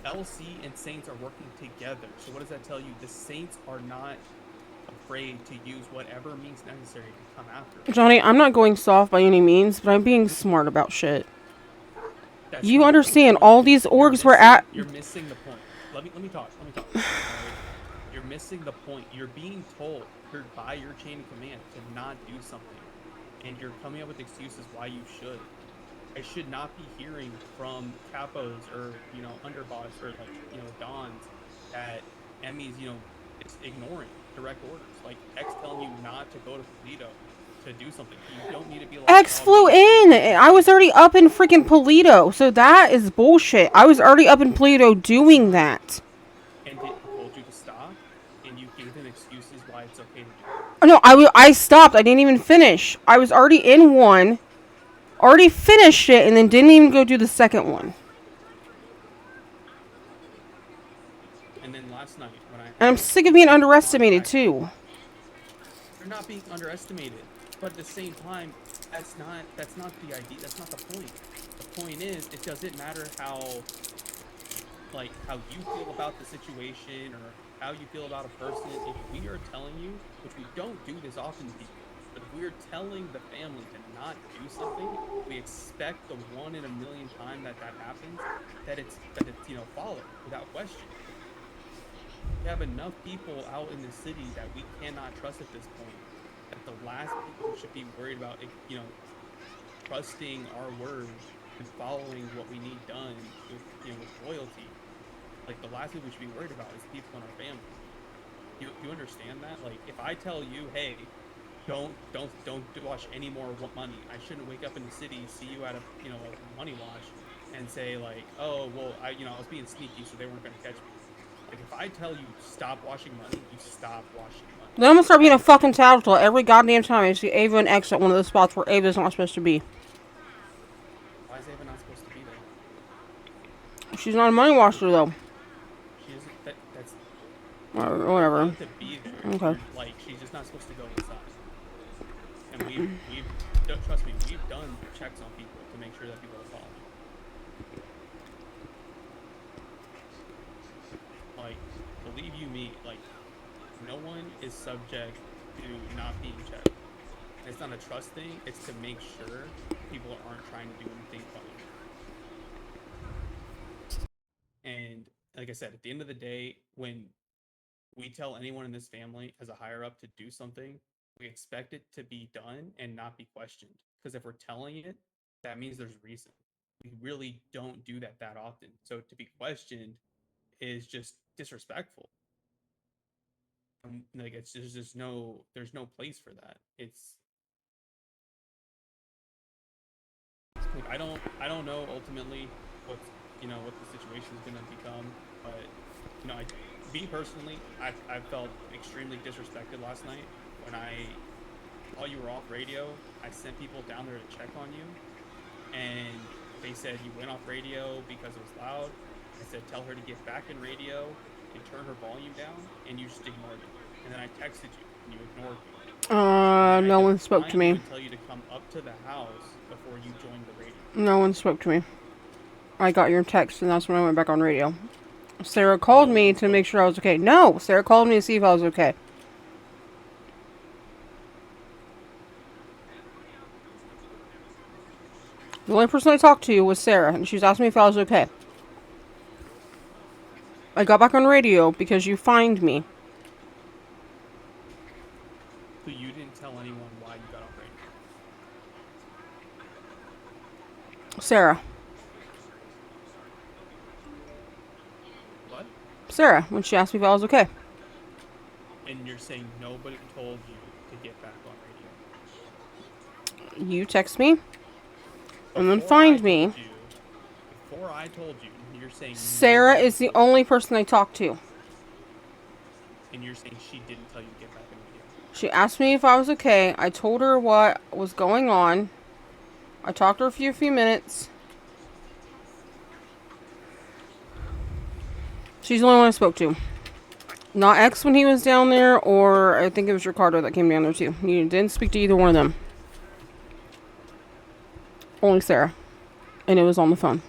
LC and Saints are working together. So what does that tell you? The Saints are not afraid to use whatever means necessary to come after us. Johnny, I'm not going soft by any means, but I'm being smart about shit. That's You not the point. understand, all these orgs were at... You're missing the point. Let me talk. Let me talk. All right. You're missing the point. You're being told by your chain of command to not do something, and you're coming up with excuses why you should. I should not be hearing from capos or underboss or dons that Emmy's it's ignoring direct orders. Like X telling you not to go to Polito to do something. You don't need to be like, X oh, flew in. I was already up in freaking Polito, so that is bullshit. I was already up in Polito doing that. And it told you to stop, and you gave them excuses why it's okay to do it. No, I stopped. I didn't even finish. I was already in one, already finished it, and then didn't even go do the second one. And then last night when And I'm sick of being underestimated too. You're not being underestimated, but at the same time, that's not the idea. That's not the point. The point is, it doesn't matter how you feel about the situation or how you feel about a person. If we are telling you, which we don't do this often to people, but if we are telling the family to not do something, we expect the 1 in a million time that happens, that it's followed without question. We have enough people out in the city that we cannot trust at this point. That the last people who should be worried about, trusting our word and following what we need done with loyalty. Like the last people we should be worried about is people in our family. You understand that? Like if I tell you, hey, don't wash any more money. I shouldn't wake up in the city, see you at a money wash, and say like, oh well, I was being sneaky, so they weren't going to catch me. Like if I tell you stop washing money, you stop washing money. Then I'm gonna start being a fucking tattletale every goddamn time I see Ava and X at one of the spots where Ava's not supposed to be. Why is Ava not supposed to be there? She's not a money washer though. She isn't. That's or whatever. To be there. Okay. Like she's just not supposed to go inside. And we've trust me, we've done checks on people to make sure that people are following. Like, believe you me, like no one is subject to not being checked. And it's not a trust thing, it's to make sure people aren't trying to do anything funny. And like I said, at the end of the day, when we tell anyone in this family as a higher up to do something, we expect it to be done and not be questioned. Because if we're telling it, that means there's reason. We really don't do that often. So to be questioned is just disrespectful. Like there's no place for that. It's like I don't know ultimately what the situation is going to become, but me personally, I felt extremely disrespected last night when while you were off radio, I sent people down there to check on you, and they said you went off radio because it was loud. I said tell her to get back in radio and turn her volume down, and you just ignored it. And then I texted you, and you ignored me. No one spoke to me. I tell you to come up to the house before you joined the radio. No one spoke to me. I got your text, and that's when I went back on radio. Sarah called me to make sure I was okay. No, Sarah called me to see if I was okay. The only person I talked to was Sarah, and she was asking me if I was okay. I got back on radio because you fined me. So you didn't tell anyone why you got off radio? Sarah. What? Sarah, when she asked me if I was okay. And you're saying nobody told you to get back on radio? You text me, and then fined me. Before I told you, you're saying Sarah is the only person I talked to. And you're saying she didn't tell you to get back on radio? She asked me if I was okay. I told her what was going on. I talked to her for a few minutes. She's the only one I spoke to. Not X when he was down there, or I think it was Ricardo that came down there too. You didn't speak to either one of them. Only Sarah. And it was on the phone.